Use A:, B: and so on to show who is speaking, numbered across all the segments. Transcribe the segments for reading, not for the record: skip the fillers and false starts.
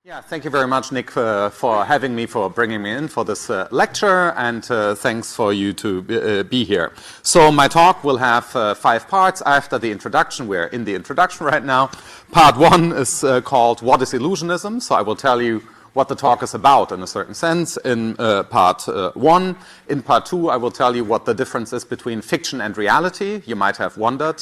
A: Yeah, thank you very much, Nick, for having me, for bringing me in for this lecture, and thanks for you to be here. So my talk will have 5 parts after the introduction. We're in the introduction right now. Part 1 is called What is Illusionism? So I will tell you what the talk is about in a certain sense in part 1. In part 2, I will tell you what the difference is between fiction and reality. You might have wondered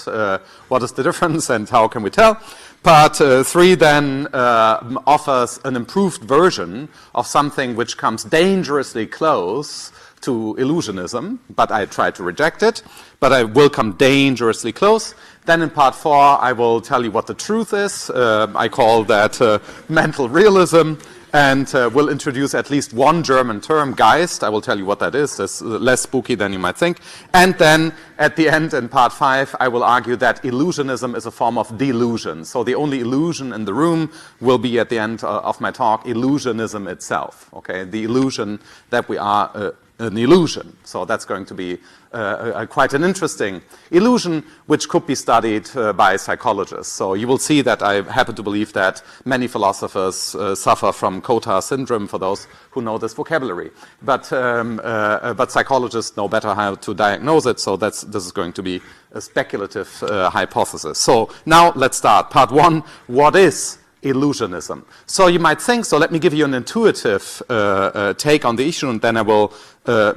A: what is the difference and how can we tell. Part 3 then offers an improved version of something which comes dangerously close to illusionism, but I try to reject it, but I will come dangerously close. Then in part 4, I will tell you what the truth is. I call that mental realism. And we'll introduce at least one German term, Geist. I will tell you what that is. That's less spooky than you might think. And then at the end, in part 5, I will argue that illusionism is a form of delusion. So the only illusion in the room will be at the end of my talk, illusionism itself. Okay, the illusion that we are an illusion. So that's going to be quite an interesting illusion, which could be studied by psychologists. So you will see that I happen to believe that many philosophers suffer from Cotard syndrome, for those who know this vocabulary. But psychologists know better how to diagnose it, so this is going to be a speculative hypothesis. So now let's start. Part 1, what is illusionism? So you might think, so let me give you an intuitive take on the issue, and then I will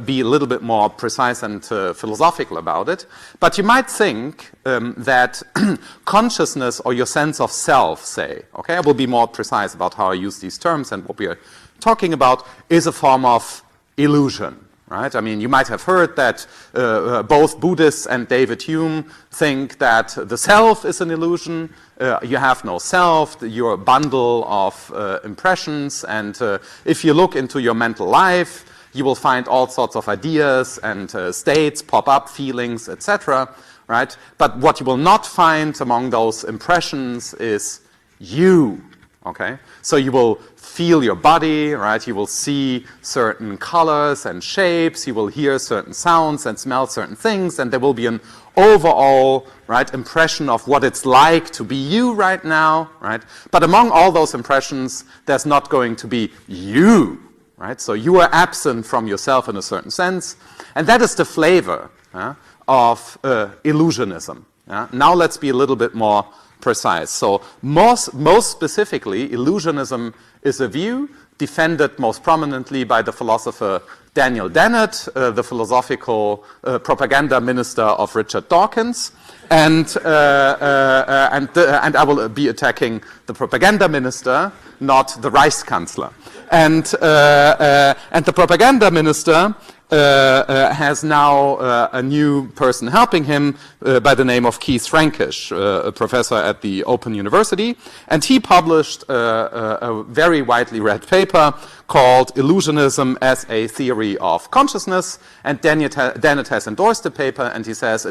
A: be a little bit more precise and philosophical about it. But you might think that consciousness or your sense of self, say, okay, I will be more precise about how I use these terms and what we are talking about, is a form of illusion. Right? I mean, you might have heard that both Buddhists and David Hume think that the self is an illusion. You have no self. You're a bundle of impressions. And if you look into your mental life, you will find all sorts of ideas and states pop up, feelings, etc. Right? But what you will not find among those impressions is you. Okay? So you will feel your body, right? You will see certain colors and shapes. You will hear certain sounds and smell certain things, and there will be an overall, right, impression of what it's like to be you right now, right? But among all those impressions, there's not going to be you, right? So you are absent from yourself in a certain sense, and that is the flavor of illusionism. Now let's be a little bit more precise. So most specifically, illusionism is a view defended most prominently by the philosopher Daniel Dennett, the philosophical propaganda minister of Richard Dawkins, and I will be attacking the propaganda minister, not the Reichskanzler. And the propaganda minister has now a new person helping him by the name of Keith Frankish, a professor at the Open University, and he published a very widely read paper called Illusionism as a Theory of Consciousness, and Dennett has endorsed the paper, and he says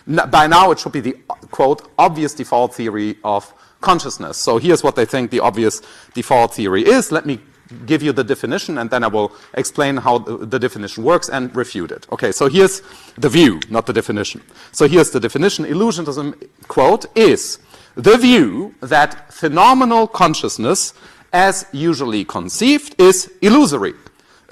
A: by now it should be the, quote, obvious default theory of consciousness. So here's what they think the obvious default theory is. Let me give you the definition, and then I will explain how the definition works and refute it. Okay, so here's the view, not the definition. So here's the definition. Illusionism, quote, is the view that phenomenal consciousness, as usually conceived, is illusory.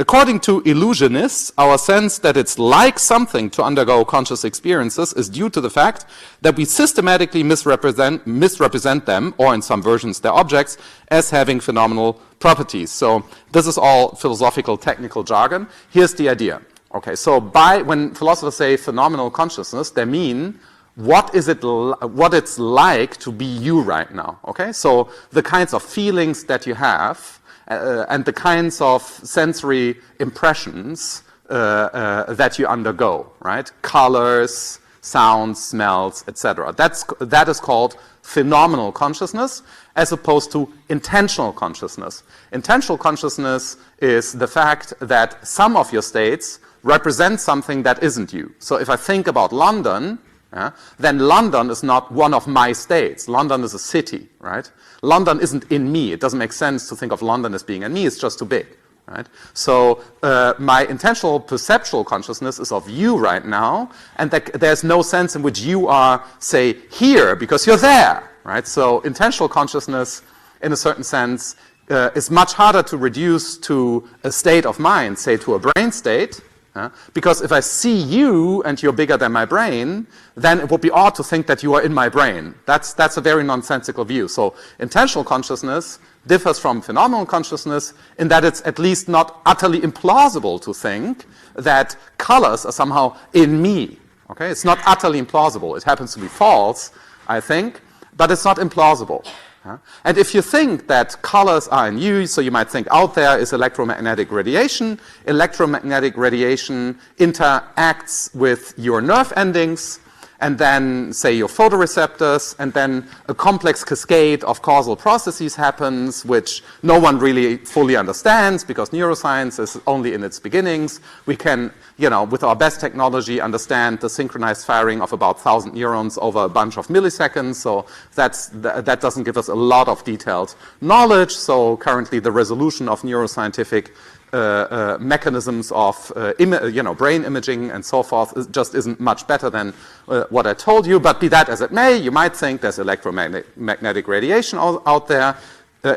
A: According to illusionists, our sense that it's like something to undergo conscious experiences is due to the fact that we systematically misrepresent them, or in some versions their objects, as having phenomenal properties. So this is all philosophical technical jargon. Here's the idea. Okay, so when philosophers say phenomenal consciousness, they mean what it's like to be you right now. Okay, so the kinds of feelings that you have and the kinds of sensory impressions that you undergo, right? Colors, sounds, smells, etc. That is called phenomenal consciousness, as opposed to intentional consciousness. Intentional consciousness is the fact that some of your states represent something that isn't you. So if I think about London, then London is not one of my states. London is a city, right? London isn't in me. It doesn't make sense to think of London as being in me. It's just too big, right? So my intentional perceptual consciousness is of you right now, and there's no sense in which you are, say, here, because you're there, right? So intentional consciousness, in a certain sense, is much harder to reduce to a state of mind, say to a brain state, because if I see you and you're bigger than my brain, then it would be odd to think that you are in my brain. That's a very nonsensical view. So intentional consciousness differs from phenomenal consciousness in that it's at least not utterly implausible to think that colors are somehow in me. Okay? It's not utterly implausible. It happens to be false, I think, but it's not implausible. And if you think that colors are in you, so you might think out there is electromagnetic radiation. Electromagnetic radiation interacts with your nerve endings, and then, say, your photoreceptors, and then a complex cascade of causal processes happens, which no one really fully understands, because neuroscience is only in its beginnings. We can, with our best technology, understand the synchronized firing of about 1,000 neurons over a bunch of milliseconds, so that doesn't give us a lot of detailed knowledge. So currently the resolution of neuroscientific mechanisms of brain imaging and so forth just isn't much better than what I told you. But be that as it may, you might think there's electromagnetic radiation out there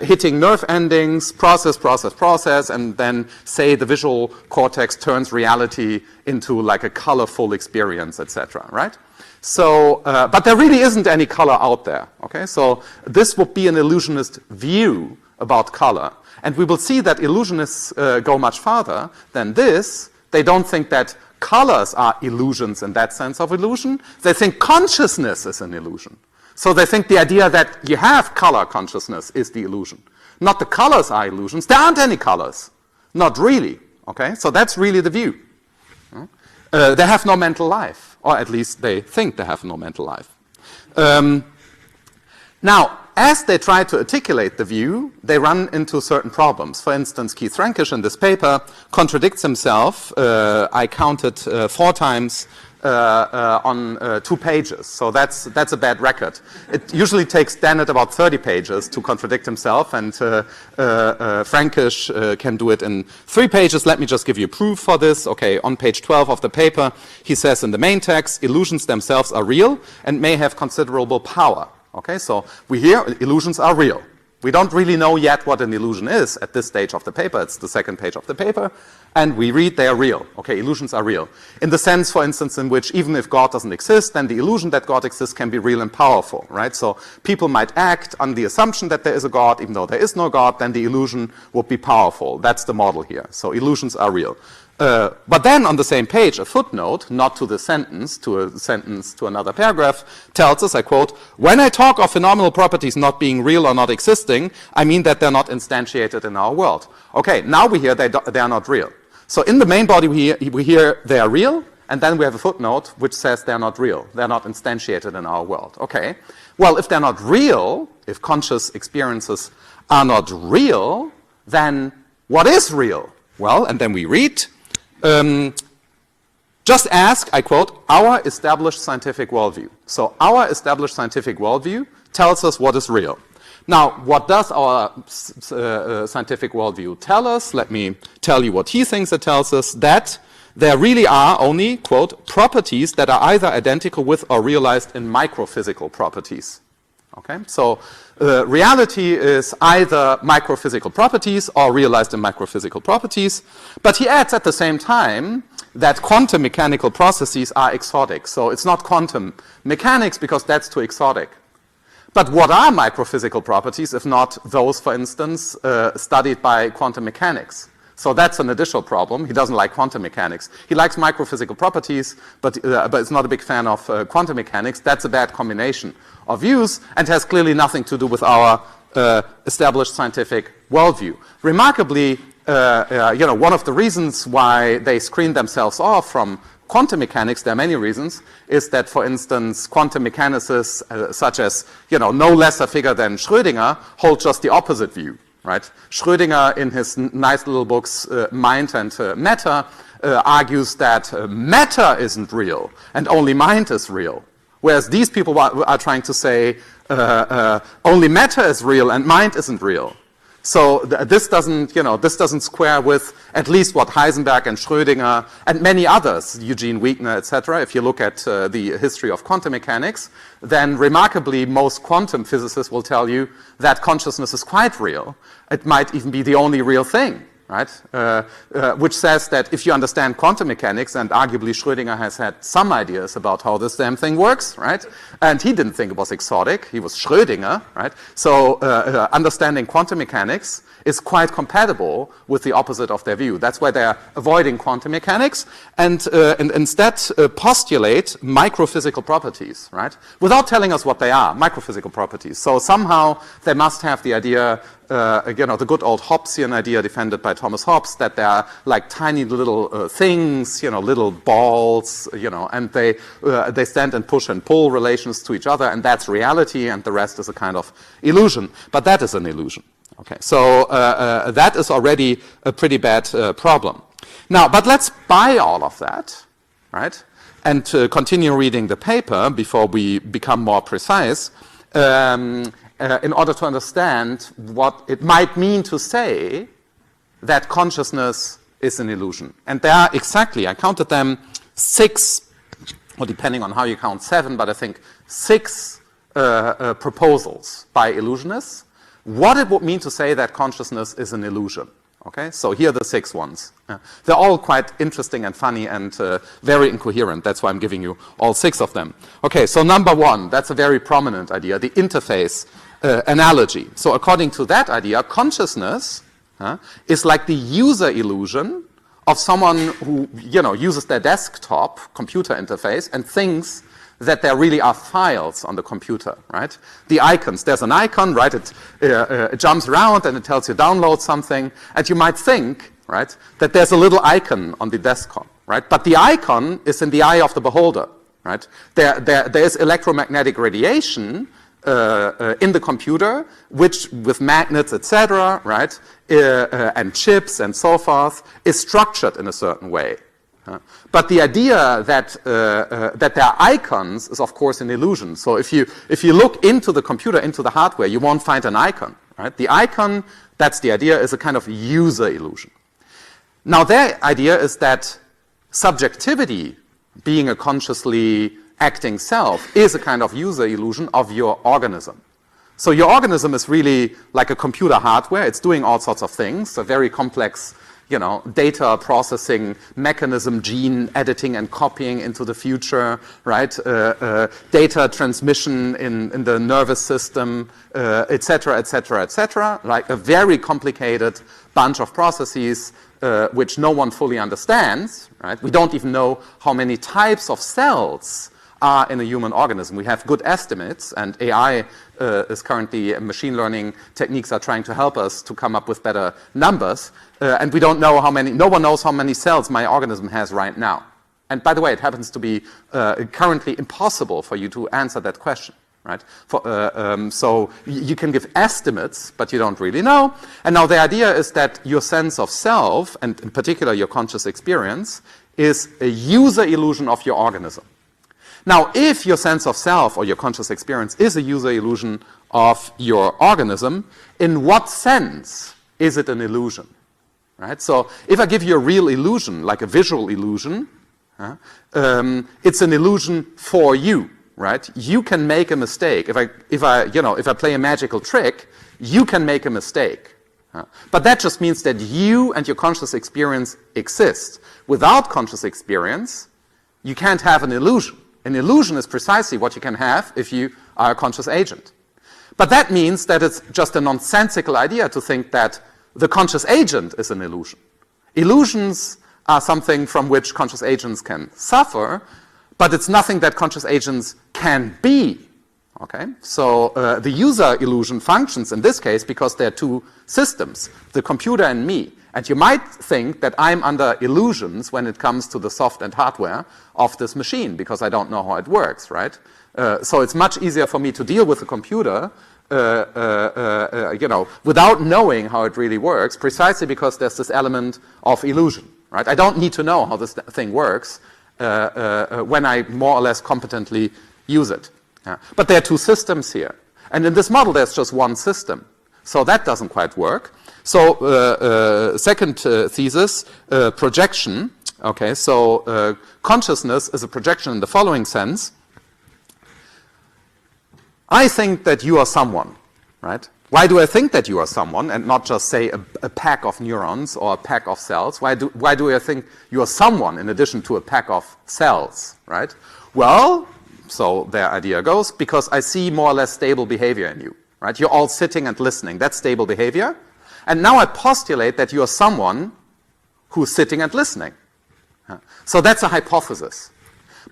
A: hitting nerve endings, process, and then say the visual cortex turns reality into like a colorful experience, etc. Right? So, but there really isn't any color out there. Okay, so this would be an illusionist view about color. And we will see that illusionists go much farther than this. They don't think that colors are illusions in that sense of illusion. They think consciousness is an illusion. So they think the idea that you have color consciousness is the illusion. Not the colors are illusions. There aren't any colors. Not really. Okay? So that's really the view. They have no mental life. Or at least they think they have no mental life. Now, as they try to articulate the view, they run into certain problems. For instance, Keith Frankish in this paper contradicts himself. I counted 4 times on 2 pages. So that's a bad record. It usually takes Dennett about 30 pages to contradict himself, and Frankish can do it in 3 pages. Let me just give you proof for this. Okay, on page 12 of the paper, he says in the main text, illusions themselves are real and may have considerable power. Okay, so we hear illusions are real. We don't really know yet what an illusion is at this stage of the paper. It's the second page of the paper. And we read they are real. Okay, illusions are real. In the sense, for instance, in which even if God doesn't exist, then the illusion that God exists can be real and powerful, right? So people might act on the assumption that there is a God, even though there is no God, then the illusion would be powerful. That's the model here. So illusions are real. But then on the same page, a footnote, not to the sentence, to a sentence to another paragraph, tells us, I quote, when I talk of phenomenal properties not being real or not existing, I mean that they're not instantiated in our world. Okay, now we hear they are not real. So in the main body we hear they are real, and then we have a footnote which says they're not real. They're not instantiated in our world. Okay, well, if they're not real, if conscious experiences are not real, then what is real? Well, and then we read, just ask, I quote, our established scientific worldview. So our established scientific worldview tells us what is real. Now, what does our scientific worldview tell us? Let me tell you what he thinks it tells us, that there really are only, quote, properties that are either identical with or realized in microphysical properties. Okay, so reality is either microphysical properties or realized in microphysical properties. But he adds at the same time that quantum mechanical processes are exotic. So it's not quantum mechanics because that's too exotic. But what are microphysical properties if not those, for instance, studied by quantum mechanics? So that's an additional problem. He doesn't like quantum mechanics. He likes microphysical properties, but is not a big fan of quantum mechanics. That's a bad combination of views and has clearly nothing to do with our established scientific worldview. Remarkably, one of the reasons why they screen themselves off from quantum mechanics, there are many reasons, is that, for instance, quantum mechanicists such as, no less a figure than Schrödinger hold just the opposite view. Right? Schrödinger, in his nice little books, Mind and Matter, argues that matter isn't real and only mind is real. Whereas these people are trying to say only matter is real and mind isn't real. So this doesn't square with at least what Heisenberg and Schrödinger and many others, Eugene Wigner, etc. If you look at the history of quantum mechanics, then remarkably most quantum physicists will tell you that consciousness is quite real. It might even be the only real thing. Right? Which says that if you understand quantum mechanics, and arguably Schrödinger has had some ideas about how this damn thing works, right? And he didn't think it was exotic, he was Schrödinger, right? So understanding quantum mechanics is quite compatible with the opposite of their view. That's why they're avoiding quantum mechanics and instead postulate microphysical properties, right? Without telling us what they are, microphysical properties. So somehow they must have the idea, the good old Hobbesian idea defended by Thomas Hobbes, that they are like tiny little things, little balls, and they stand in push and pull relations to each other, and that's reality, and the rest is a kind of illusion. But that is an illusion. Okay, so that is already a pretty bad problem. Now, but let's buy all of that, right, and continue reading the paper before we become more precise, in order to understand what it might mean to say that consciousness is an illusion. And there are exactly, I counted them 6, or depending on how you count 7, but I think 6 proposals by illusionists, what it would mean to say that consciousness is an illusion. Okay, so here are the 6 ones. They're all quite interesting and funny and very incoherent. That's why I'm giving you all 6 of them. Okay, so number 1, that's a very prominent idea, the interface analogy. So according to that idea, consciousness is like the user illusion of someone who, uses their desktop computer interface and thinks that there really are files on the computer, right? The icons, there's an icon, right? It jumps around and it tells you download something, and you might think, right, that there's a little icon on the desktop, right? But the icon is in the eye of the beholder, right? There is electromagnetic radiation in the computer, which with magnets, etc., right, and chips and so forth, is structured in a certain way. But the idea that there are icons is, of course, an illusion. So if you look into the computer, into the hardware, you won't find an icon. Right? The icon, that's the idea, is a kind of user illusion. Now, their idea is that subjectivity, being a consciously acting self, is a kind of user illusion of your organism. So your organism is really like a computer hardware. It's doing all sorts of things, a very complex data processing mechanism, gene editing and copying into the future, right? Data transmission in the nervous system, etc., etc., etc. Like a very complicated bunch of processes which no one fully understands, right? We don't even know how many types of cells are in a human organism. We have good estimates, and AI is currently, machine learning techniques are trying to help us to come up with better numbers, and we don't know how many, no one knows how many cells my organism has right now. And by the way, it happens to be currently impossible for you to answer that question, right? So you can give estimates, but you don't really know. And now the idea is that your sense of self, and in particular your conscious experience, is a user illusion of your organism. Now, if your sense of self or your conscious experience is a user illusion of your organism, in what sense is it an illusion? Right? So, if I give you a real illusion, like a visual illusion, it's an illusion for you, right? You can make a mistake. If I play a magical trick, you can make a mistake. But that just means that you and your conscious experience exist. Without conscious experience, you can't have an illusion. An illusion is precisely what you can have if you are a conscious agent. But that means that it's just a nonsensical idea to think that the conscious agent is an illusion. Illusions are something from which conscious agents can suffer, but it's nothing that conscious agents can be. Okay? So the user illusion functions in this case because there are two systems, the computer and me. And you might think that I'm under illusions when it comes to the soft and hardware of this machine because I don't know how it works, right? So it's much easier for me to deal with the computer, without knowing how it really works, precisely because there's this element of illusion, right? I don't need to know how this thing works when I more or less competently use it. But there are two systems here. And in this model, there's just one system. So that doesn't quite work. So second thesis, projection. Okay, so consciousness is a projection in the following sense. I think that you are someone, right? Why do I think that you are someone and not just say a pack of neurons or a pack of cells? Why do I think you are someone in addition to a pack of cells, right? Well, so their idea goes, because I see more or less stable behavior in you, right? You're all sitting and listening. That's stable behavior. And now I postulate that you are someone who's sitting and listening. So that's a hypothesis.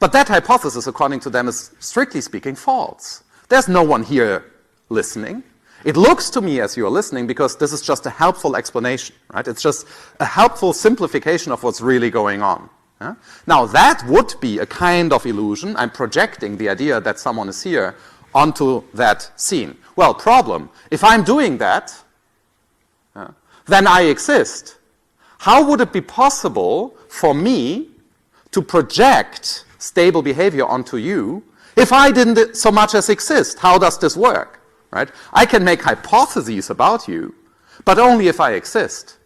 A: But that hypothesis, according to them, is strictly speaking false. There's no one here listening. It looks to me as you're listening because this is just a helpful explanation, right? It's just a helpful simplification of what's really going on. Yeah? Now, that would be a kind of illusion. I'm projecting the idea that someone is here onto that scene. Well, problem. If I'm doing that, then I exist. How would it be possible for me to project stable behavior onto you if I didn't so much as exist? How does this work? Right? I can make hypotheses about you, but only if I exist.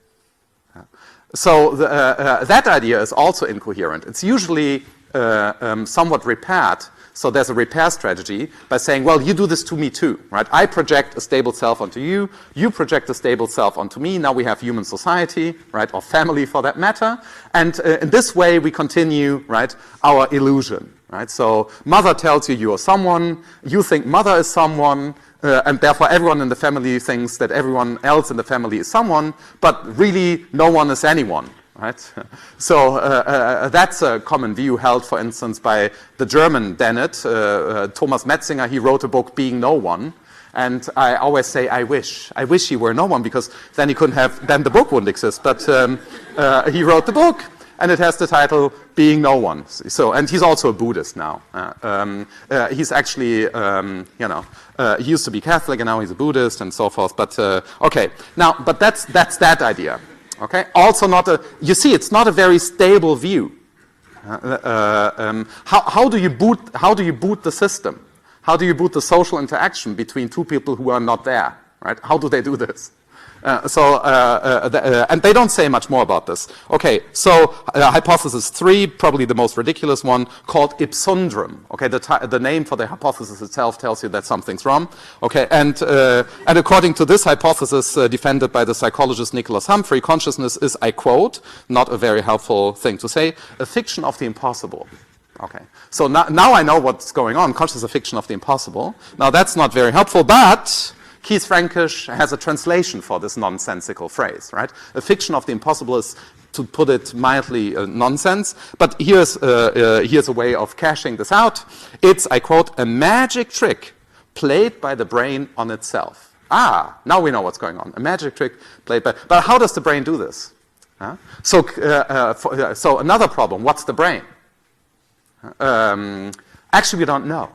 A: So that idea is also incoherent. It's usually somewhat repaired. So there's a repair strategy by saying, well, you do this to me too, right? I project a stable self onto you. You project a stable self onto me. Now we have human society, right? Or family for that matter. And in this way, we continue, right, our illusion, right? So mother tells you you are someone. You think mother is someone. And therefore everyone in the family thinks that everyone else in the family is someone, but really no one is anyone, right? So that's a common view held, for instance, by the German Dennett, Thomas Metzinger. He wrote a book, Being No One. And I always say, I wish he were no one, because then he couldn't have, then the book wouldn't exist. But he wrote the book, and it has the title Being No One. So, and he's also a Buddhist now. He's actually, he used to be Catholic and now he's a Buddhist and so forth. But okay, now, but that's that idea. Okay, also not a. You see, it's not a very stable view. How do you boot? How do you boot the system? How do you boot the social interaction between two people who are not there? Right? How do they do this? And they don't say much more about this. Okay, so hypothesis 3, probably the most ridiculous one, called ipsundrum. Okay, the name for the hypothesis itself tells you that something's wrong. Okay, and according to this hypothesis defended by the psychologist Nicholas Humphrey, consciousness is, I quote, not a very helpful thing to say, a fiction of the impossible. Okay, so now I know what's going on. Consciousness is a fiction of the impossible. Now that's not very helpful, but Keith Frankish has a translation for this nonsensical phrase, right? A fiction of the impossible is, to put it mildly, nonsense. But here's a way of cashing this out. It's, I quote, a magic trick played by the brain on itself. Ah, now we know what's going on. A magic trick played by. But how does the brain do this? So another problem. What's the brain? Actually, we don't know.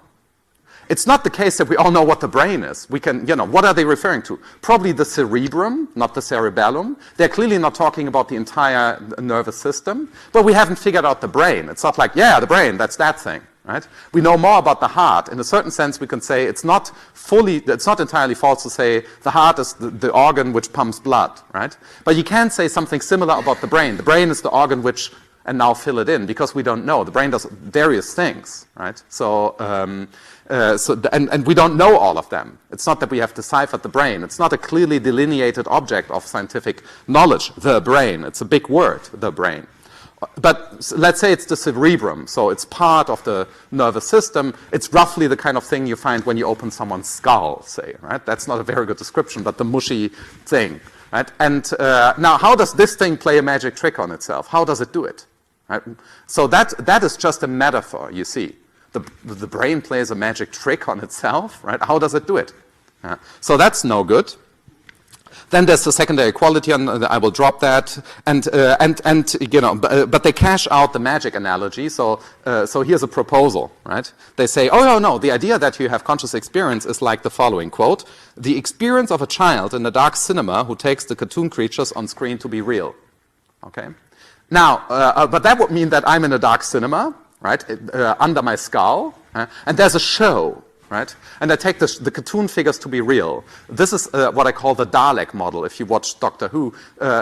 A: It's not the case that we all know what the brain is. We can, what are they referring to? Probably the cerebrum, not the cerebellum. They're clearly not talking about the entire nervous system, but we haven't figured out the brain. It's not like, yeah, the brain, that's that thing, right? We know more about the heart. In a certain sense, we can say it's not entirely false to say the heart is the organ which pumps blood, right? But you can say something similar about the brain. The brain is the organ which, and now fill it in, because we don't know. The brain does various things, right? So we don't know all of them. It's not that we have deciphered the brain. It's not a clearly delineated object of scientific knowledge, the brain. It's a big word, the brain. But let's say it's the cerebrum, so it's part of the nervous system. It's roughly the kind of thing you find when you open someone's skull, say, right? That's not a very good description, but the mushy thing, right? And now, how does this thing play a magic trick on itself? How does it do it? Right? So that is just a metaphor, you see. The brain plays a magic trick on itself, right? How does it do it? So that's no good. Then there's the secondary quality, and I will drop that. But they cash out the magic analogy. So here's a proposal, right? They say, oh no, the idea that you have conscious experience is like the following quote: the experience of a child in a dark cinema who takes the cartoon creatures on screen to be real. Okay. Now, but that would mean that I'm in a dark cinema, right, under my skull, and there's a show, right? And I take the cartoon figures to be real. This is what I call the Dalek model, if you watch Doctor Who.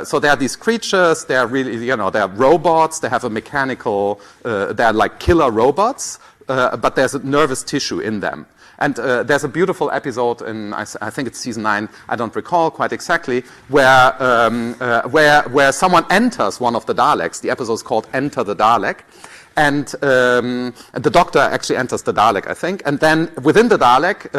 A: So there are these creatures, they're really, they're robots, they have a mechanical, they're like killer robots, but there's a nervous tissue in them. And there's a beautiful episode in, I think it's season 9, I don't recall quite exactly, where someone enters one of the Daleks. The episode is called Enter the Dalek. And the Doctor actually enters the Dalek, I think. And then within the Dalek,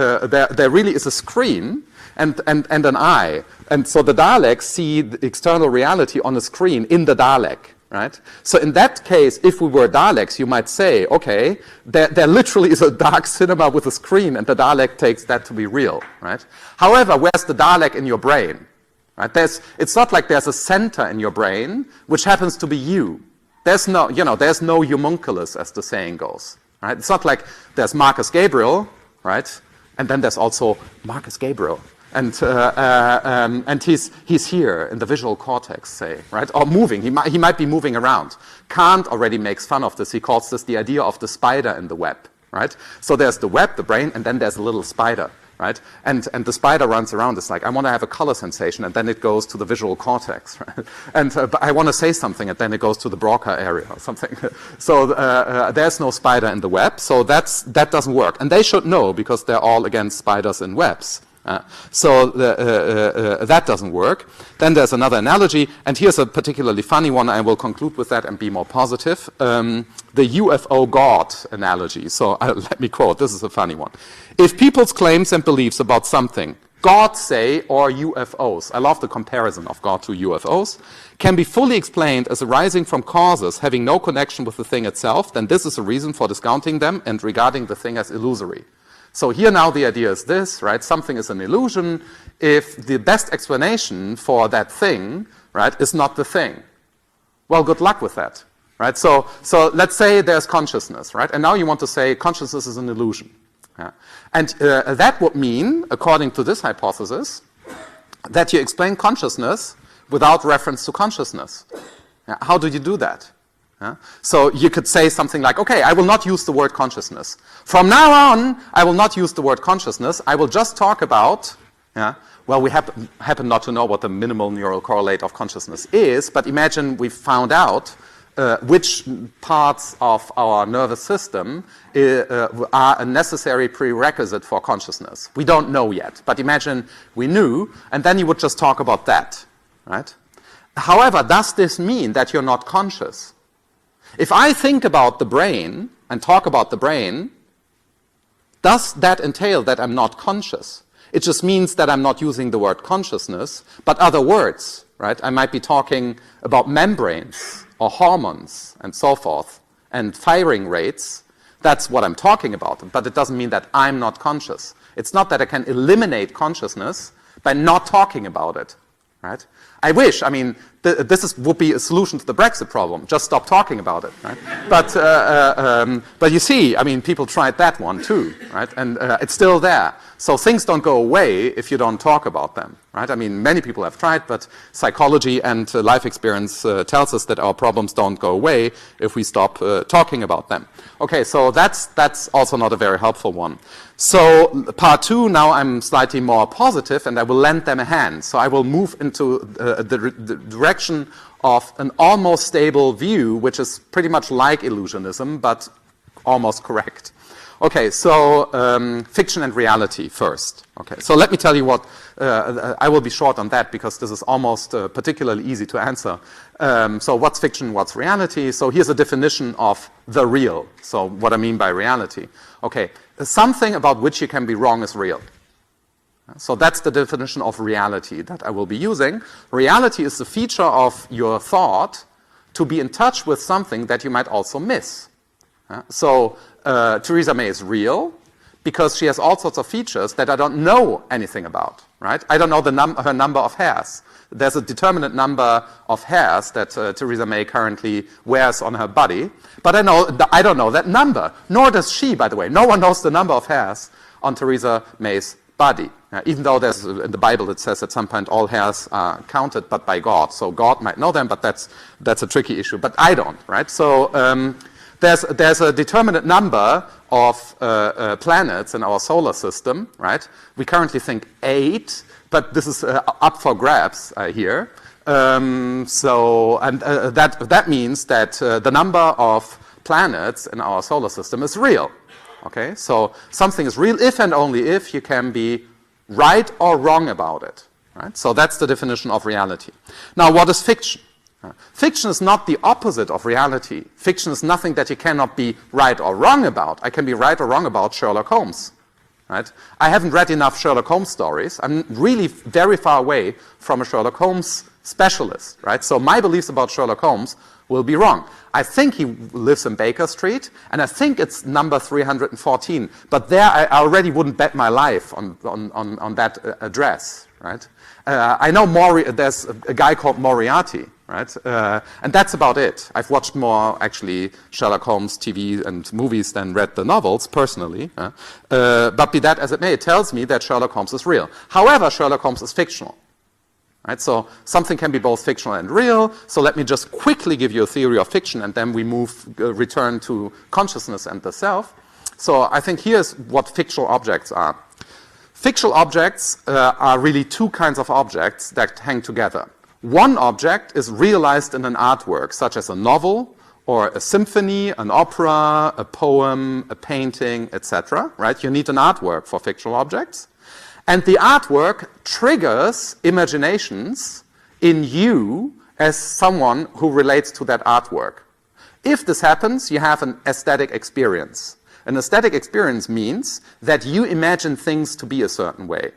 A: there really is a screen and an eye. And so the Daleks see the external reality on a screen in the Dalek. Right? So in that case, if we were Daleks, you might say, okay, there literally is a dark cinema with a screen, and the Dalek takes that to be real. Right? However, where's the Dalek in your brain? Right? It's not like there's a center in your brain, which happens to be you. There's no homunculus, as the saying goes. Right? It's not like there's Markus Gabriel, right? And then there's also Markus Gabriel. And he's here in the visual cortex, say, right? Or moving. He might be moving around. Kant already makes fun of this. He calls this the idea of the spider in the web, right? So there's the web, the brain, and then there's a little spider, right? And the spider runs around. It's like, I want to have a color sensation, and then it goes to the visual cortex, right? And but I want to say something, and then it goes to the Broca area or something. So there's no spider in the web, so that doesn't work. And they should know, because they're all against spiders and webs. So that doesn't work. Then there's another analogy, and here's a particularly funny one. I will conclude with that and be more positive. The UFO God analogy. So let me quote. This is a funny one. If people's claims and beliefs about something, God, say, or UFOs, I love the comparison of God to UFOs, can be fully explained as arising from causes having no connection with the thing itself, then this is a reason for discounting them and regarding the thing as illusory. So here now the idea is this, right? Something is an illusion if the best explanation for that thing, right, is not the thing. Well, good luck with that, right? So let's say there's consciousness, right? And now you want to say consciousness is an illusion. Yeah? And that would mean, according to this hypothesis, that you explain consciousness without reference to consciousness. Yeah? How do you do that? Yeah? So you could say something like, okay, I will not use the word consciousness. From now on, I will not use the word consciousness. I will just talk about, well, we happen not to know what the minimal neural correlate of consciousness is, but imagine we found out which parts of our nervous system are a necessary prerequisite for consciousness. We don't know yet, but imagine we knew, and then you would just talk about that, right? However, does this mean that you're not conscious? If I think about the brain and talk about the brain, does that entail that I'm not conscious? It just means that I'm not using the word consciousness, but other words, right? I might be talking about membranes or hormones and so forth and firing rates. That's what I'm talking about, but it doesn't mean that I'm not conscious. It's not that I can eliminate consciousness by not talking about it, right? I wish, I mean, this would be a solution to the Brexit problem. Just stop talking about it, right? But you see, I mean, people tried that one too, right? And it's still there. So things don't go away if you don't talk about them, right? I mean, many people have tried, but psychology and life experience tells us that our problems don't go away if we stop talking about them. Okay, so that's also not a very helpful one. So part 2, now I'm slightly more positive, and I will lend them a hand. So I will move into the direction of an almost stable view, which is pretty much like illusionism, but almost correct. Okay, so fiction and reality first. Okay, so let me tell you what, I will be short on that because this is almost particularly easy to answer. So what's fiction, what's reality? So here's a definition of the real. So what I mean by reality. Okay, something about which you can be wrong is real. So that's the definition of reality that I will be using. Reality is the feature of your thought to be in touch with something that you might also miss. So Theresa May is real because she has all sorts of features that I don't know anything about, right? I don't know her number of hairs. There's a determinate number of hairs that Theresa May currently wears on her body, but I don't know that number, nor does she, by the way. No one knows the number of hairs on Theresa May's body. Even though there's in the Bible it says at some point all hairs are counted, but by God. So God might know them, but that's a tricky issue. But I don't, right? So There's a determinate number of planets in our solar system, right? We currently think 8, but this is up for grabs, I hear. That means that the number of planets in our solar system is real. Okay, so something is real if and only if you can be right or wrong about it. Right? So that's the definition of reality. Now, what is fiction? Fiction is not the opposite of reality. Fiction is nothing that you cannot be right or wrong about. I can be right or wrong about Sherlock Holmes. Right? I haven't read enough Sherlock Holmes stories. I'm really very far away from a Sherlock Holmes specialist. Right? So my beliefs about Sherlock Holmes will be wrong. I think he lives in Baker Street, and I think it's number 314. But there I already wouldn't bet my life on that address. Right? I know there's a guy called Moriarty. Right? And that's about it. I've watched more, actually, Sherlock Holmes TV and movies than read the novels, personally. But be that as it may, it tells me that Sherlock Holmes is real. However, Sherlock Holmes is fictional. Right? So something can be both fictional and real. So let me just quickly give you a theory of fiction, and then we return to consciousness and the self. So I think here's what fictional objects are. Fictional objects are really two kinds of objects that hang together. One object is realized in an artwork, such as a novel, or a symphony, an opera, a poem, a painting, etc. Right? You need an artwork for fictional objects. And the artwork triggers imaginations in you as someone who relates to that artwork. If this happens, you have an aesthetic experience. An aesthetic experience means that you imagine things to be a certain way.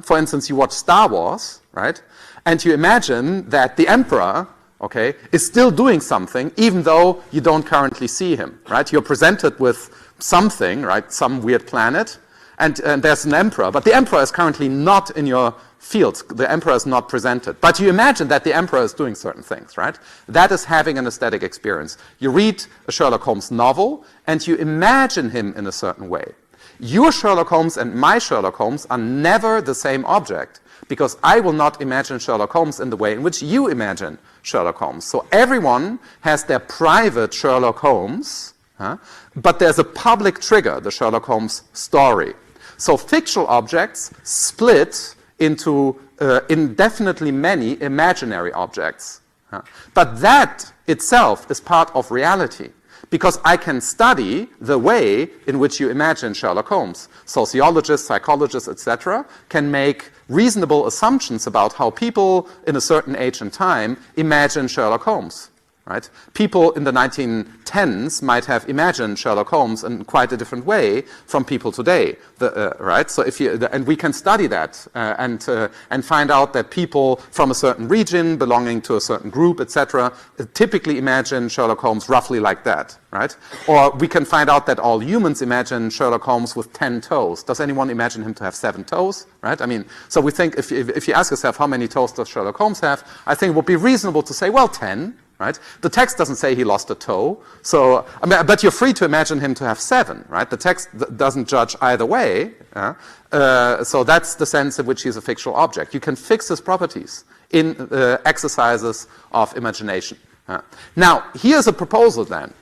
A: For instance, you watch Star Wars, right? And you imagine that the Emperor, okay, is still doing something even though you don't currently see him, right? You're presented with something, right, some weird planet, and there's an Emperor, but the Emperor is currently not in your field. The Emperor is not presented. But you imagine that the Emperor is doing certain things, right? That is having an aesthetic experience. You read a Sherlock Holmes novel, and you imagine him in a certain way. Your Sherlock Holmes and my Sherlock Holmes are never the same object, because I will not imagine Sherlock Holmes in the way in which you imagine Sherlock Holmes. So everyone has their private Sherlock Holmes, but there's a public trigger, the Sherlock Holmes story. So fictional objects split into indefinitely many imaginary objects. But that itself is part of reality, because I can study the way in which you imagine Sherlock Holmes. Sociologists, psychologists, etc. can make reasonable assumptions about how people in a certain age and time imagine Sherlock Holmes. Right? People in the 1910s might have imagined Sherlock Holmes in quite a different way from people today, right? So and we can study that and find out that people from a certain region, belonging to a certain group, etc., typically imagine Sherlock Holmes roughly like that, right? Or we can find out that all humans imagine Sherlock Holmes with 10 toes. Does anyone imagine him to have 7 toes? Right? I mean, so we think if you ask yourself how many toes does Sherlock Holmes have, I think it would be reasonable to say, well, 10. Right? The text doesn't say he lost a toe, so I mean, but you're free to imagine him to have 7. Right? The text doesn't judge either way. So that's the sense in which he's a fictional object. You can fix his properties in exercises of imagination. Now, here's a proposal then.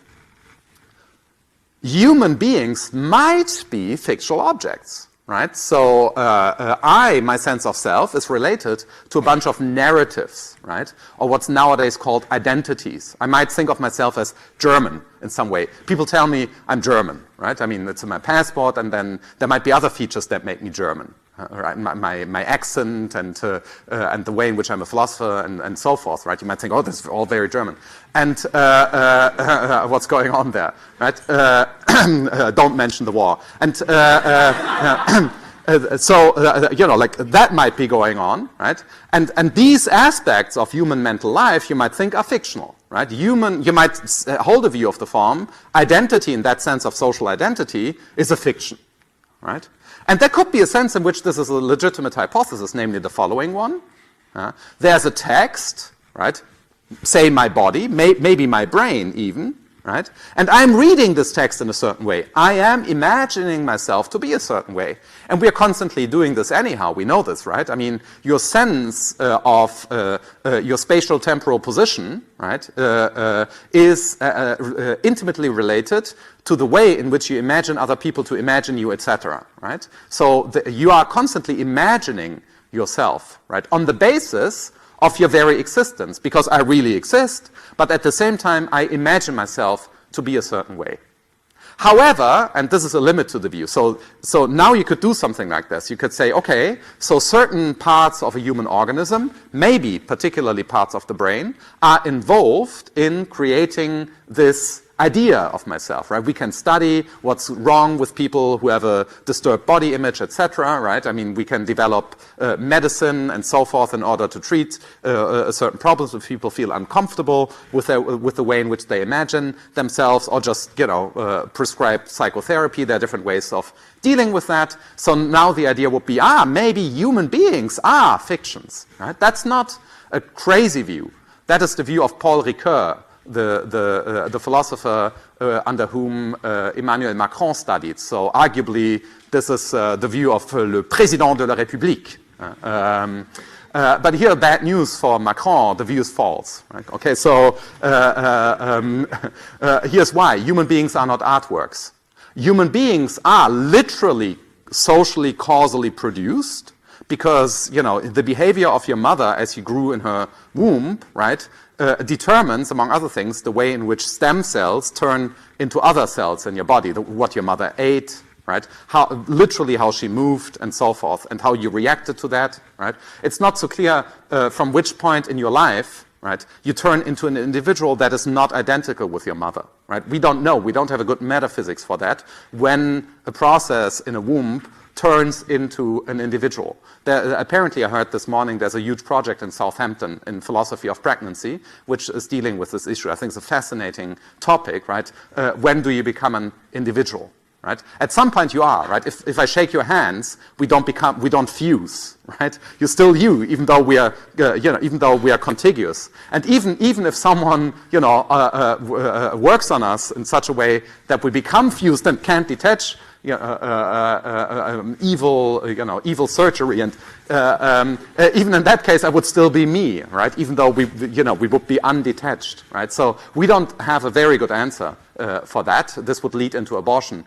A: Human beings might be fictional objects. Right? So my sense of self is related to a bunch of narratives, right? Or what's nowadays called identities. I might think of myself as German in some way. People tell me I'm German, right? I mean, it's in my passport, and then there might be other features that make me German. Right? My accent and the way in which I'm a philosopher and so forth, right? You might think, oh, this is all very German. And what's going on there, right? Don't mention the war. And like that might be going on, right? And these aspects of human mental life, you might think are fictional, right? You might hold a view of the form, identity in that sense of social identity is a fiction, right? And there could be a sense in which this is a legitimate hypothesis, namely the following one. There's a text, right? Say my body, maybe my brain even, right? And I'm reading this text in a certain way. I am imagining myself to be a certain way. And we're constantly doing this anyhow. We know this, right? I mean, your sense of your spatial temporal position, right, is intimately related to the way in which you imagine other people to imagine you, etc., right? So you are constantly imagining yourself, right, on the basis of your very existence, because I really exist, but at the same time I imagine myself to be a certain way. However, and this is a limit to the view, so now you could do something like this. You could say, okay, so certain parts of a human organism, maybe particularly parts of the brain, are involved in creating this idea of myself, right? We can study what's wrong with people who have a disturbed body image, etc., right? I mean, we can develop medicine and so forth in order to treat certain problems if people feel uncomfortable with the way in which they imagine themselves, or just, prescribe psychotherapy. There are different ways of dealing with that. So now the idea would be, maybe human beings are fictions, right? That's not a crazy view. That is the view of Paul Ricoeur, the philosopher under whom Emmanuel Macron studied. So arguably, this is the view of le président de la République. But here, bad news for Macron, the view is false. Right? Okay, so here's why. Human beings are not artworks. Human beings are literally, socially, causally produced, because, the behavior of your mother as you grew in her womb, right, determines, among other things, the way in which stem cells turn into other cells in your body, what your mother ate, right, literally how she moved and so forth, and how you reacted to that, right. It's not so clear from which point in your life, right, you turn into an individual that is not identical with your mother, right. We don't know. We don't have a good metaphysics for that. When a process in a womb turns into an individual. Apparently, I heard this morning there's a huge project in Southampton in philosophy of pregnancy, which is dealing with this issue. I think it's a fascinating topic, right? When do you become an individual, right? At some point you are, right? If I shake your hands, we don't fuse, right? You're still you, even though we are, even though we are contiguous. And even if someone, works on us in such a way that we become fused and can't detach, evil surgery, and even in that case, I would still be me, right? Even though we would be undetached, right? So we don't have a very good answer for that. This would lead into abortion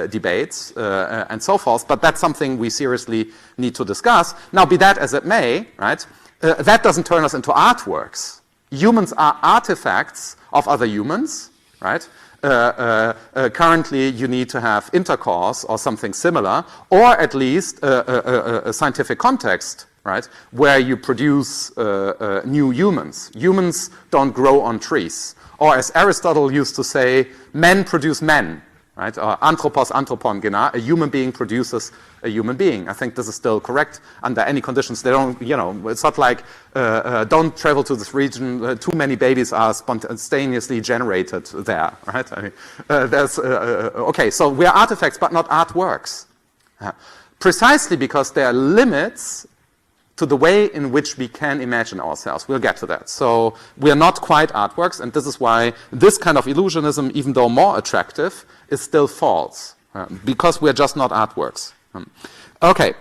A: debates and so forth. But that's something we seriously need to discuss. Now, be that as it may, right? That doesn't turn us into artworks. Humans are artifacts of other humans, right? Currently, you need to have intercourse or something similar, or at least a scientific context, right, where you produce new humans. Humans don't grow on trees. Or as Aristotle used to say, men produce men, right? Or anthropos anthropon gena, a human being produces a human being. I think this is still correct under any conditions. They don't, it's not like don't travel to this region. Too many babies are spontaneously generated there, right? I mean, okay, so we are artifacts, but not artworks. Precisely because there are limits to the way in which we can imagine ourselves. We'll get to that. So we are not quite artworks, and this is why this kind of illusionism, even though more attractive, is still false, because we are just not artworks. Okay,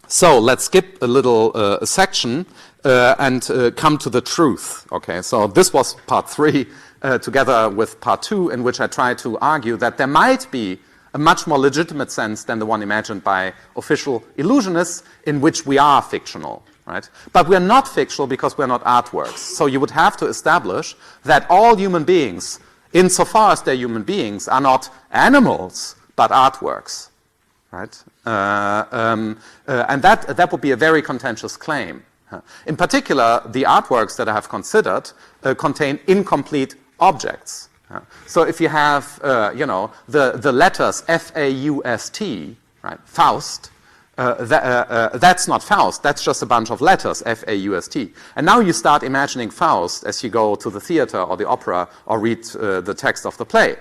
A: so let's skip a little section and come to the truth. Okay, so this was part 3 together with part 2, in which I tried to argue that there might be a much more legitimate sense than the one imagined by official illusionists, in which we are fictional, right? But we're not fictional because we're not artworks. So you would have to establish that all human beings, insofar as they're human beings, are not animals, but artworks, right? And that would be a very contentious claim. In particular, the artworks that I have considered contain incomplete objects. So if you have, the letters F-A-U-S-T, right, Faust, that's not Faust, that's just a bunch of letters, F-A-U-S-T. And now you start imagining Faust as you go to the theater or the opera or read the text of the play.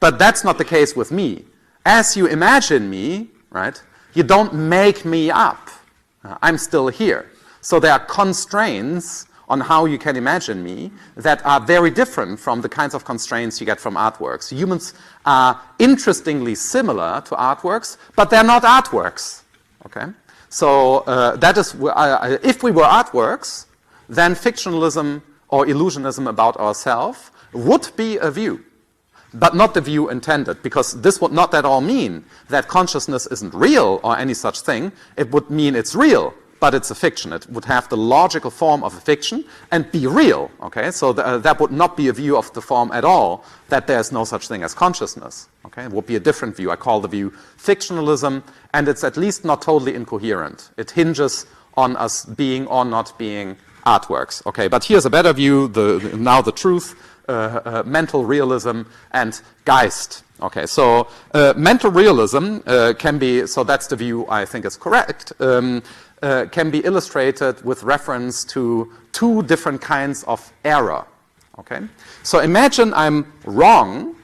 A: But that's not the case with me. As you imagine me, right, you don't make me up. I'm still here. So there are constraints on how you can imagine me that are very different from the kinds of constraints you get from artworks. Humans are interestingly similar to artworks, but they're not artworks. Okay? So that is, if we were artworks, then fictionalism or illusionism about ourselves would be a view, but not the view intended, because this would not at all mean that consciousness isn't real or any such thing. It would mean it's real, but it's a fiction. It would have the logical form of a fiction and be real. Okay, so that would not be a view of the form at all, that there's no such thing as consciousness. Okay, it would be a different view. I call the view fictionalism, and it's at least not totally incoherent. It hinges on us being or not being artworks. Okay, but here's a better view, now the truth, mental realism and Geist. Okay, so mental realism can be, so that's the view I think is correct, can be illustrated with reference to two different kinds of error. Okay, so imagine I'm wrong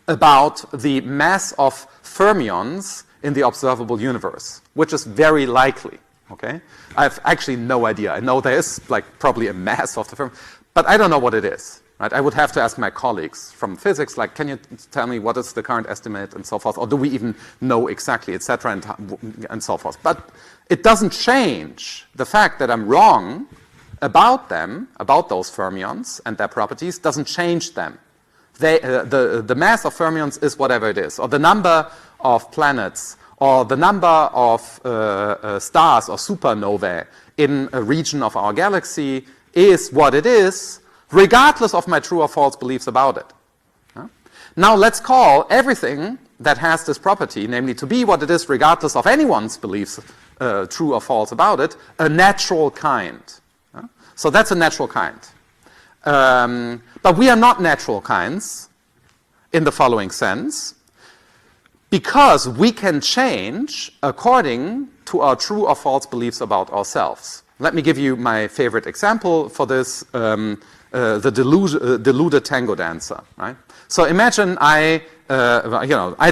A: about the mass of fermions in the observable universe, which is very likely. Okay, I have actually no idea. I know there is like probably a mass of the fermions, but I don't know what it is. Right? I would have to ask my colleagues from physics, like, can you tell me what is the current estimate and so forth, or do we even know exactly, etc., and so forth. But it doesn't change the fact that I'm wrong about them, about those fermions and their properties, doesn't change them. The mass of fermions is whatever it is, or the number of planets, or the number of stars or supernovae in a region of our galaxy is what it is, regardless of my true or false beliefs about it. Now let's call everything that has this property, namely to be what it is regardless of anyone's beliefs, true or false about it, a natural kind. So that's a natural kind. But we are not natural kinds in the following sense, because we can change according to our true or false beliefs about ourselves. Let me give you my favorite example for this, the deluded tango dancer. Right? So imagine I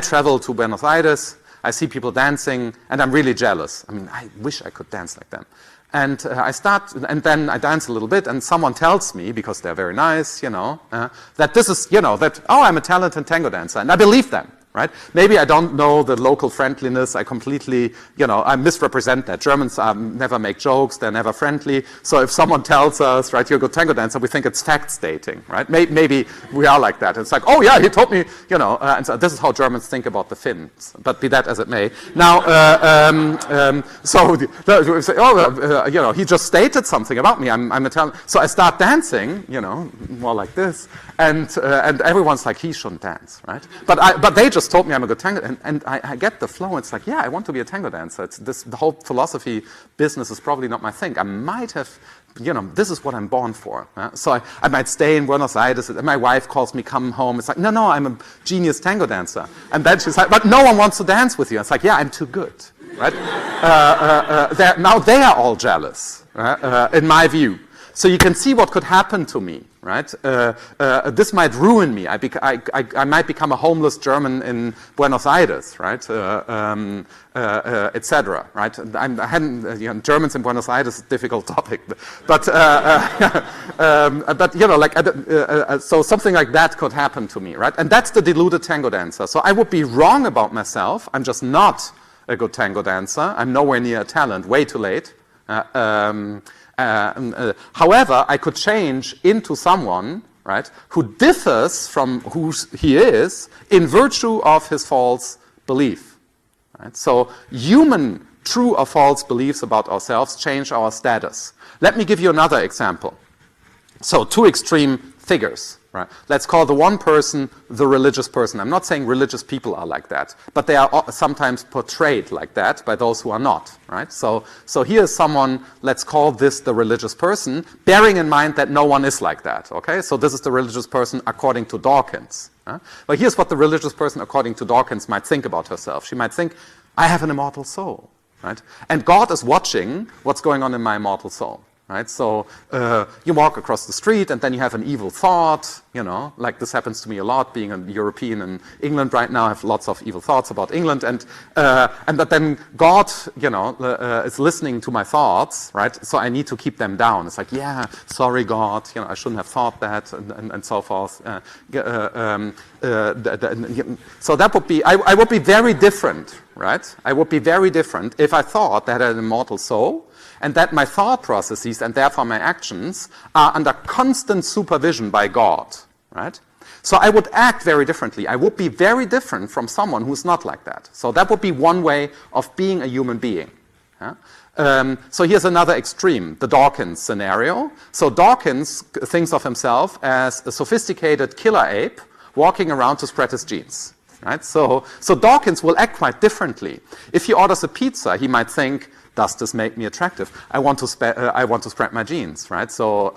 A: travel to Buenos Aires, I see people dancing, and I'm really jealous. I mean, I wish I could dance like them. And and then I dance a little bit, and someone tells me, because they're very nice, that this is, I'm a talented tango dancer, and I believe them. Right? Maybe I don't know the local friendliness. I completely, I misrepresent that. Germans never make jokes. They're never friendly. So if someone tells us, right, you're a good tango dancer, we think it's fact stating, right? Maybe we are like that. It's like, oh yeah, he told me, and so this is how Germans think about the Finns. But be that as it may. Now, he just stated something about me. I'm Italian. So I start dancing, more like this, and everyone's like, he shouldn't dance, right? But they just told me I'm a good tango, and I get the flow. It's like, yeah, I want to be a tango dancer. The whole philosophy business is probably not my thing. I might have, this is what I'm born for. So I might stay in Buenos Aires, and my wife calls me, come home. It's like, no, I'm a genius tango dancer. And then she's like, but no one wants to dance with you. It's like, yeah, I'm too good. Right? Now they are all jealous, in my view. So you can see what could happen to me, right? This might ruin me. I might become a homeless German in Buenos Aires, right? Etc. Right? Germans in Buenos Aires is a difficult topic, so something like that could happen to me, right? And that's the deluded tango dancer. So I would be wrong about myself. I'm just not a good tango dancer. I'm nowhere near a talent. Way too late. However, I could change into someone, right, who differs from who he is in virtue of his false belief. Right? So human true or false beliefs about ourselves change our status. Let me give you another example. So two extreme figures. Right? Let's call the one person the religious person. I'm not saying religious people are like that, but they are sometimes portrayed like that by those who are not. Right? So here's someone, let's call this the religious person, bearing in mind that no one is like that. Okay? So this is the religious person according to Dawkins. But here's what the religious person according to Dawkins might think about herself. She might think, I have an immortal soul. Right? And God is watching what's going on in my immortal soul. right? So you walk across the street and then you have an evil thought, like this happens to me a lot, being a European in England right now. I have lots of evil thoughts about England, and that then God, is listening to my thoughts, right? So I need to keep them down. It's like, yeah, sorry, God, I shouldn't have thought that, and so forth. So that would be, I would be very different, right? I would be very different if I thought that I had an immortal soul, and that my thought processes and therefore my actions are under constant supervision by God, right? So I would act very differently. I would be very different from someone who's not like that. So that would be one way of being a human being. Yeah? So here's another extreme, the Darkened scenario. So Dawkins thinks of himself as a sophisticated killer ape walking around to spread his genes. Right? So Dawkins will act quite differently. If he orders a pizza, he might think, does this make me attractive? I want to spread my genes, right? So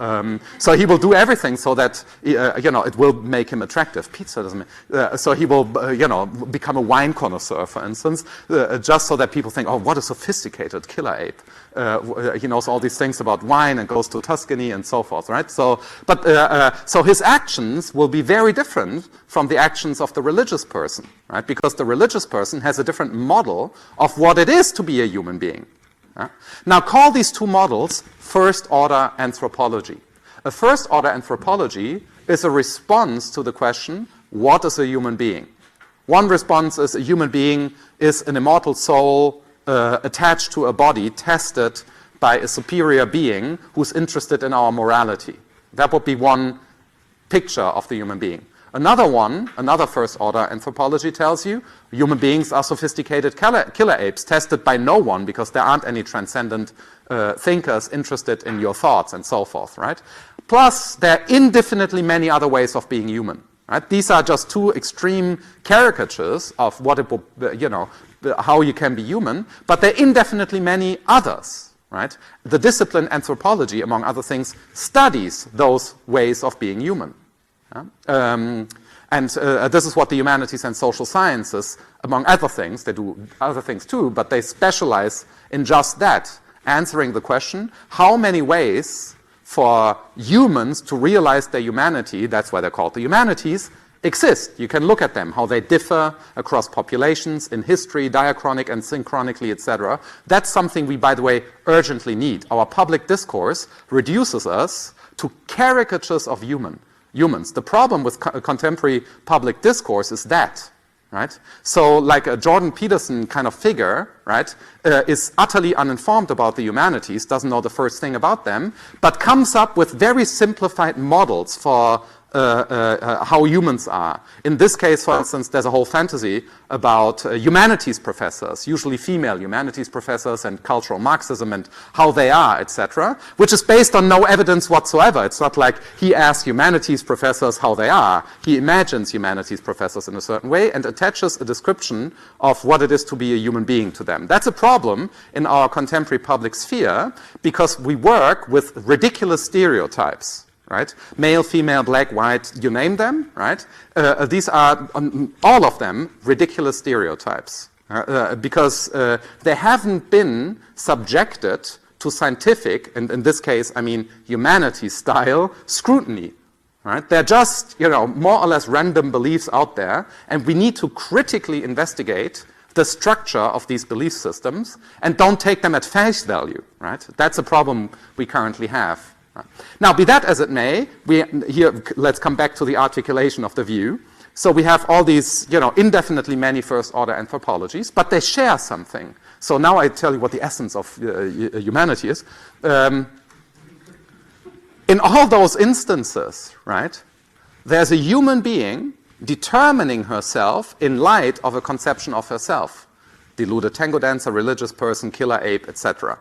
A: he will do everything so that it will make him attractive. Pizza doesn't. So he will become a wine connoisseur, for instance, just so that people think, oh, what a sophisticated killer ape. He knows all these things about wine and goes to Tuscany and so forth, right? So his actions will be very different from the actions of the religious person, right? Because the religious person has a different model of what it is to be a human being. Now call these two models first-order anthropology. A first-order anthropology is a response to the question, what is a human being? One response is a human being is an immortal soul attached to a body, tested by a superior being who's interested in our morality. That would be one picture of the human being. Another first-order anthropology tells you human beings are sophisticated killer apes tested by no one because there aren't any transcendent thinkers interested in your thoughts and so forth, right? Plus, there are indefinitely many other ways of being human, right? These are just two extreme caricatures of what it will, how you can be human, but there are indefinitely many others, right? The discipline anthropology, among other things, studies those ways of being human. This is what the humanities and social sciences, among other things, they do other things too, but they specialize in just that, answering the question, how many ways for humans to realize their humanity, that's why they're called the humanities, exist. You can look at them, how they differ across populations, in history, diachronic and synchronically, etc. That's something we, by the way, urgently need. Our public discourse reduces us to caricatures of humans. The problem with contemporary public discourse is that, right? So like a Jordan Peterson kind of figure, right, is utterly uninformed about the humanities, doesn't know the first thing about them, but comes up with very simplified models for how humans are. In this case, for instance, there's a whole fantasy about humanities professors, usually female humanities professors, and cultural Marxism and how they are, etc., which is based on no evidence whatsoever. It's not like he asks humanities professors how they are. He imagines humanities professors in a certain way and attaches a description of what it is to be a human being to them. That's a problem in our contemporary public sphere because we work with ridiculous stereotypes. Right? Male, female, black, white, you name them, right? These are, all of them, ridiculous stereotypes. Because they haven't been subjected to scientific, and in this case, I mean humanities-style scrutiny. Right? They're just, more or less random beliefs out there, and we need to critically investigate the structure of these belief systems and don't take them at face value. Right? That's a problem we currently have. Now, be that as it may, let's come back to the articulation of the view. So we have all these, indefinitely many first-order anthropologies, but they share something. So now I tell you what the essence of humanity is. In all those instances, right, there's a human being determining herself in light of a conception of herself. Deluded tango dancer, religious person, killer ape, etc.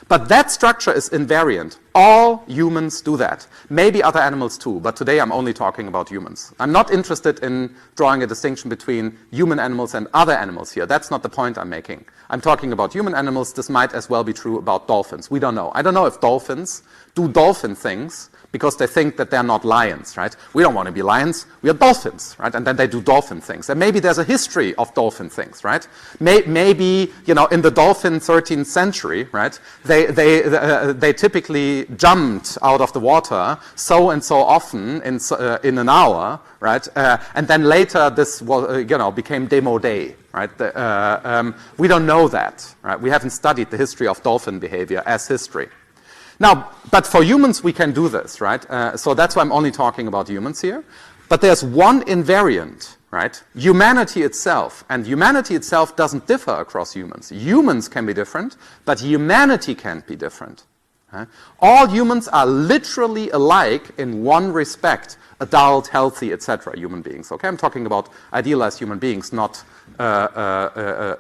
A: But that structure is invariant. All humans do that. Maybe other animals too, but today I'm only talking about humans. I'm not interested in drawing a distinction between human animals and other animals here. That's not the point I'm making. I'm talking about human animals. This might as well be true about dolphins. We don't know. I don't know if dolphins do dolphin things because they think that they're not lions, right? We don't want to be lions. We are dolphins, right? And then they do dolphin things. And maybe there's a history of dolphin things, right? Maybe, in the dolphin 13th century, right? right? They typically jumped out of the water so and so often in an hour, right? And then later this was, became démodé, right? We don't know that, right? We haven't studied the history of dolphin behavior as history. Now, but for humans we can do this, right? So that's why I'm only talking about humans here. But there's one invariant, right? Humanity itself. And humanity itself doesn't differ across humans. Humans can be different, but humanity can't be different. Right? All humans are literally alike in one respect. Adult, healthy, etc. human beings. Okay, I'm talking about idealized human beings, not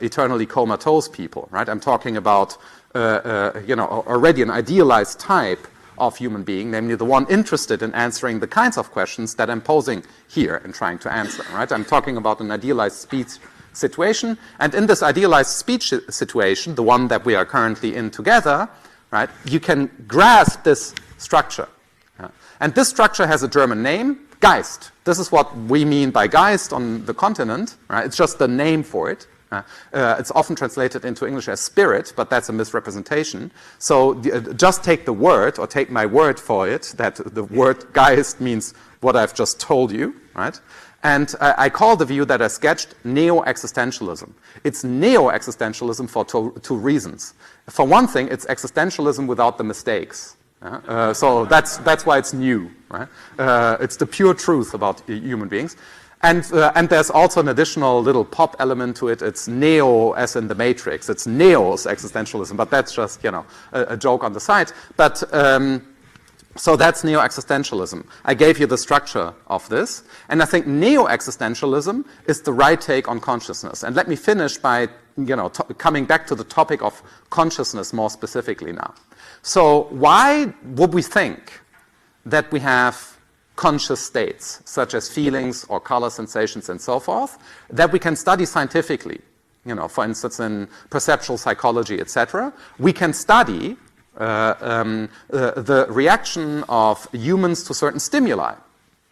A: eternally comatose people, right? I'm talking about, already an idealized type of human being, namely the one interested in answering the kinds of questions that I'm posing here and trying to answer, right? I'm talking about an idealized speech situation, and in this idealized speech situation, the one that we are currently in together, right, you can grasp this structure. And this structure has a German name, Geist. This is what we mean by Geist on the continent, right? It's just the name for it. It's often translated into English as spirit, but that's a misrepresentation. So just take the word, or take my word for it, that the word Geist means what I've just told you, right? And I call the view that I sketched Neo-Existentialism. It's Neo-Existentialism for two reasons. For one thing, it's existentialism without the mistakes. So that's why it's new, right? It's the pure truth about human beings. And there's also an additional little pop element to it. It's Neo as in the Matrix. It's Neo's existentialism, but that's just, a joke on the side. But so that's Neo-Existentialism. I gave you the structure of this. And I think Neo-Existentialism is the right take on consciousness. And let me finish by, coming back to the topic of consciousness more specifically now. So why would we think that we have conscious states, such as feelings or color sensations and so forth, that we can study scientifically? For instance, in perceptual psychology, etc. We can study the reaction of humans to certain stimuli.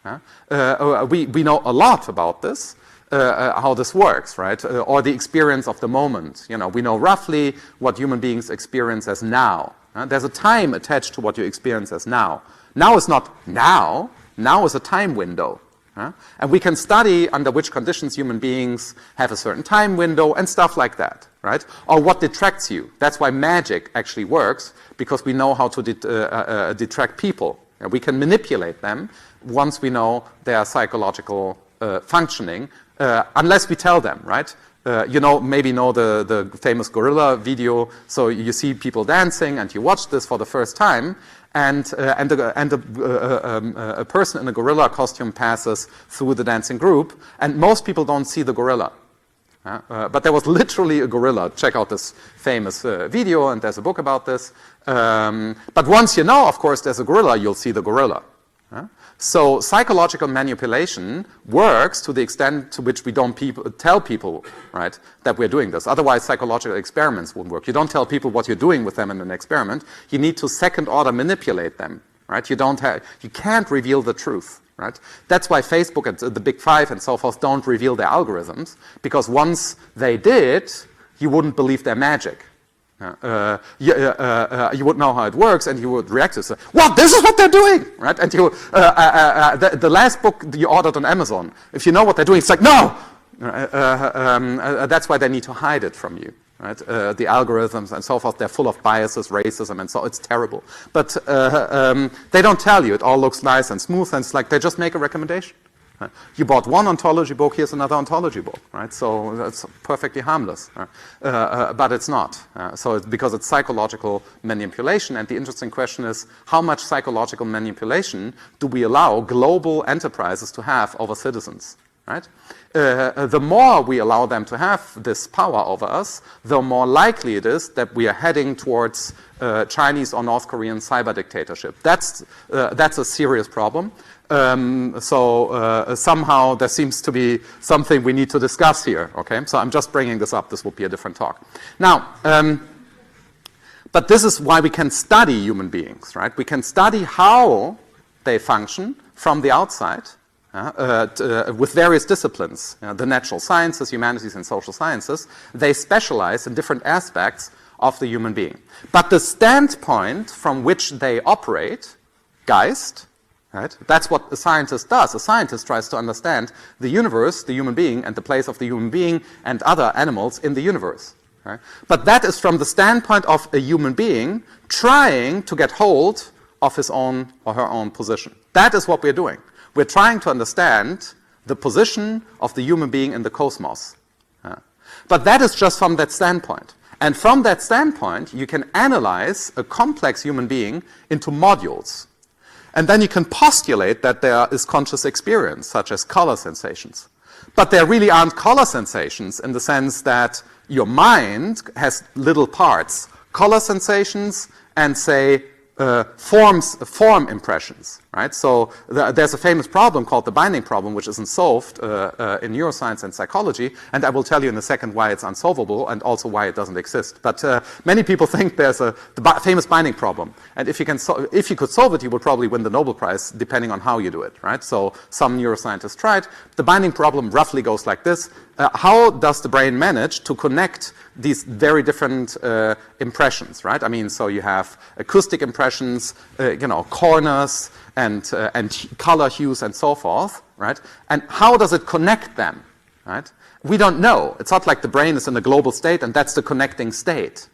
A: We know a lot about this, how this works, right? Or the experience of the moment. We know roughly what human beings experience as now. There's a time attached to what you experience as now. Now is not now. Now is a time window. And we can study under which conditions human beings have a certain time window and stuff like that, right? Or what detracts you. That's why magic actually works, because we know how to detract people. And we can manipulate them once we know their psychological functioning, unless we tell them, right? Maybe know the famous gorilla video. So you see people dancing and you watch this for the first time, and a person in a gorilla costume passes through the dancing group, and most people don't see the gorilla. But there was literally a gorilla. Check out this famous video, and there's a book about this. But once you know, of course, there's a gorilla, you'll see the gorilla. So psychological manipulation works to the extent to which we don't tell people, right, that we're doing this. Otherwise, psychological experiments wouldn't work. You don't tell people what you're doing with them in an experiment. You need to second-order manipulate them, right? You can't reveal the truth, right? That's why Facebook and the Big Five and so forth don't reveal their algorithms, because once they did, you wouldn't believe their magic. You would know how it works, and you would react to it. Well, this is what they're doing, right? And the last book you ordered on Amazon, if you know what they're doing, it's like, no! That's why they need to hide it from you, right? The algorithms and so forth, they're full of biases, racism, and so it's terrible. But they don't tell you. It all looks nice and smooth, and it's like they just make a recommendation. You bought one ontology book, here's another ontology book, right? So that's perfectly harmless, right? But it's not. So it's because it's psychological manipulation, and the interesting question is, how much psychological manipulation do we allow global enterprises to have over citizens, right? The more we allow them to have this power over us, the more likely it is that we are heading towards Chinese or North Korean cyber dictatorship. That's a serious problem. Somehow there seems to be something we need to discuss here, okay? So I'm just bringing this up. This will be a different talk. Now, but this is why we can study human beings, right? We can study how they function from the outside with various disciplines, the natural sciences, humanities, and social sciences. They specialize in different aspects of the human being. But the standpoint from which they operate, Geist, right? That's what a scientist does. A scientist tries to understand the universe, the human being, and the place of the human being and other animals in the universe. Right? But that is from the standpoint of a human being trying to get hold of his own or her own position. That is what we're doing. We're trying to understand the position of the human being in the cosmos. But that is just from that standpoint. And from that standpoint, you can analyze a complex human being into modules. And then you can postulate that there is conscious experience, such as color sensations. But there really aren't color sensations in the sense that your mind has little parts, color sensations and, say, form impressions, right? So there's a famous problem called the binding problem, which isn't solved in neuroscience and psychology, and I will tell you in a second why it's unsolvable and also why it doesn't exist. But many people think there's the famous binding problem, and if you could solve it, you would probably win the Nobel Prize, depending on how you do it, right? So some neuroscientists tried. The binding problem roughly goes like this. How does the brain manage to connect these very different impressions, right? I mean, so you have acoustic impressions, corners, and color hues and so forth, right? And how does it connect them, right? We don't know. It's not like the brain is in a global state and that's the connecting state.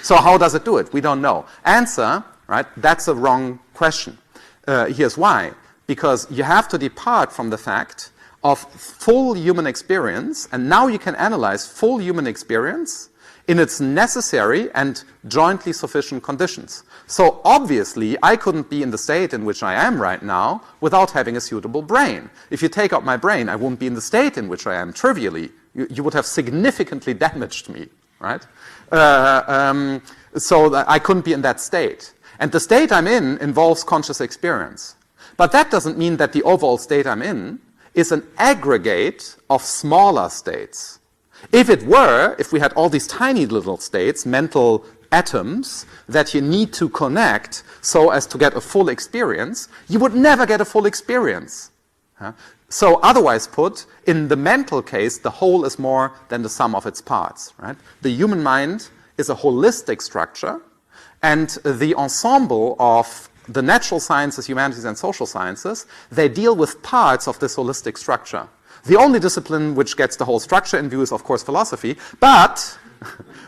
A: So how does it do it? We don't know. Answer, right? That's a wrong question. Here's why. Because you have to depart from the fact of full human experience, and now you can analyze full human experience in its necessary and jointly sufficient conditions. So obviously, I couldn't be in the state in which I am right now without having a suitable brain. If you take out my brain, I wouldn't be in the state in which I am trivially. You would have significantly damaged me, right? So that I couldn't be in that state. And the state I'm in involves conscious experience. But that doesn't mean that the overall state I'm in is an aggregate of smaller states. If it were, if we had all these tiny little states, mental atoms, that you need to connect so as to get a full experience, you would never get a full experience. So otherwise put, in the mental case, the whole is more than the sum of its parts. Right? The human mind is a holistic structure, and the ensemble of the natural sciences, humanities, and social sciences, they deal with parts of this holistic structure. The only discipline which gets the whole structure in view is, of course, philosophy, but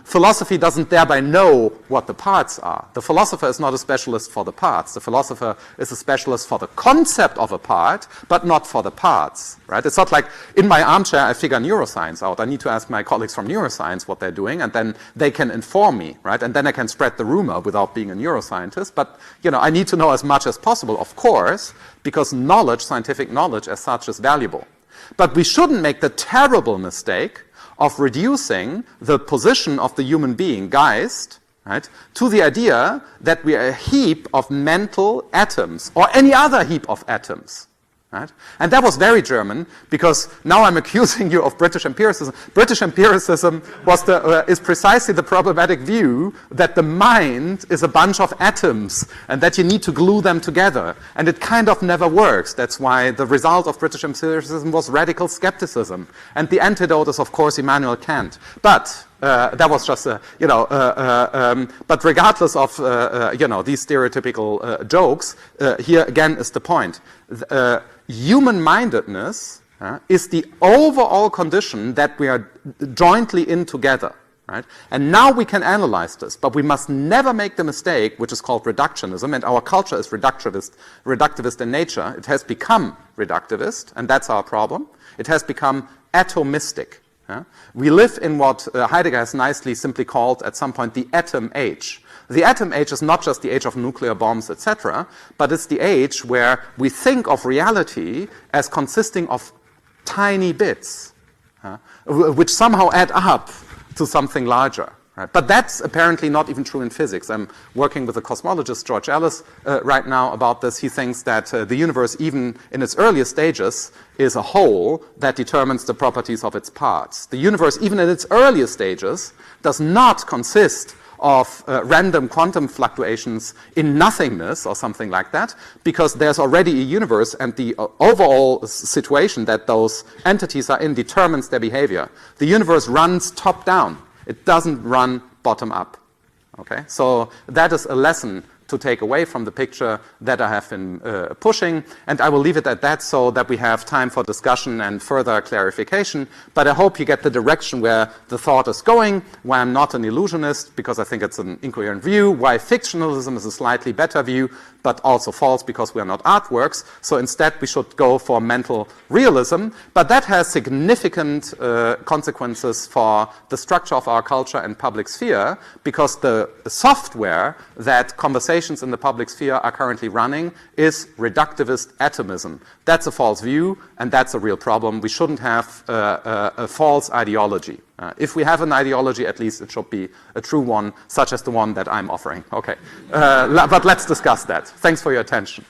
A: philosophy doesn't thereby know what the parts are. The philosopher is not a specialist for the parts. The philosopher is a specialist for the concept of a part, but not for the parts, right? It's not like in my armchair I figure neuroscience out. I need to ask my colleagues from neuroscience what they're doing, and then they can inform me, right? And then I can spread the rumor without being a neuroscientist. But, I need to know as much as possible, of course, because knowledge, scientific knowledge as such, is valuable. But we shouldn't make the terrible mistake of reducing the position of the human being, Geist, right, to the idea that we are a heap of mental atoms, or any other heap of atoms. Right? And that was very German, because now I'm accusing you of British empiricism. British empiricism is precisely the problematic view that the mind is a bunch of atoms and that you need to glue them together. And it kind of never works. That's why the result of British empiricism was radical skepticism. And the antidote is, of course, Immanuel Kant. But that was just but regardless of these stereotypical jokes, here again is the point. Human-mindedness is the overall condition that we are jointly in together. Right? And now we can analyze this, but we must never make the mistake, which is called reductionism, and our culture is reductivist in nature. It has become reductivist, and that's our problem. It has become atomistic. We live in what Heidegger has nicely simply called at some point the atom age. The atom age is not just the age of nuclear bombs, etc., but it's the age where we think of reality as consisting of tiny bits, which somehow add up to something larger. Right? But that's apparently not even true in physics. I'm working with a cosmologist, George Ellis, right now about this. He thinks that the universe, even in its earliest stages, is a whole that determines the properties of its parts. The universe, even in its earliest stages, does not consist of random quantum fluctuations in nothingness or something like that, because there's already a universe, and the overall situation that those entities are in determines their behavior. The universe runs top-down. It doesn't run bottom up. Okay, so that is a lesson to take away from the picture that I have been pushing, and I will leave it at that so that we have time for discussion and further clarification, but I hope you get the direction where the thought is going, why I'm not an illusionist, because I think it's an incoherent view, why fictionalism is a slightly better view, but also false because we are not artworks, so instead we should go for mental realism, but that has significant consequences for the structure of our culture and public sphere, because the software that conversations in the public sphere are currently running is reductivist atomism. That's a false view, and that's a real problem. We shouldn't have a false ideology. If we have an ideology, at least it should be a true one, such as the one that I'm offering. Okay, but let's discuss that. Thanks for your attention.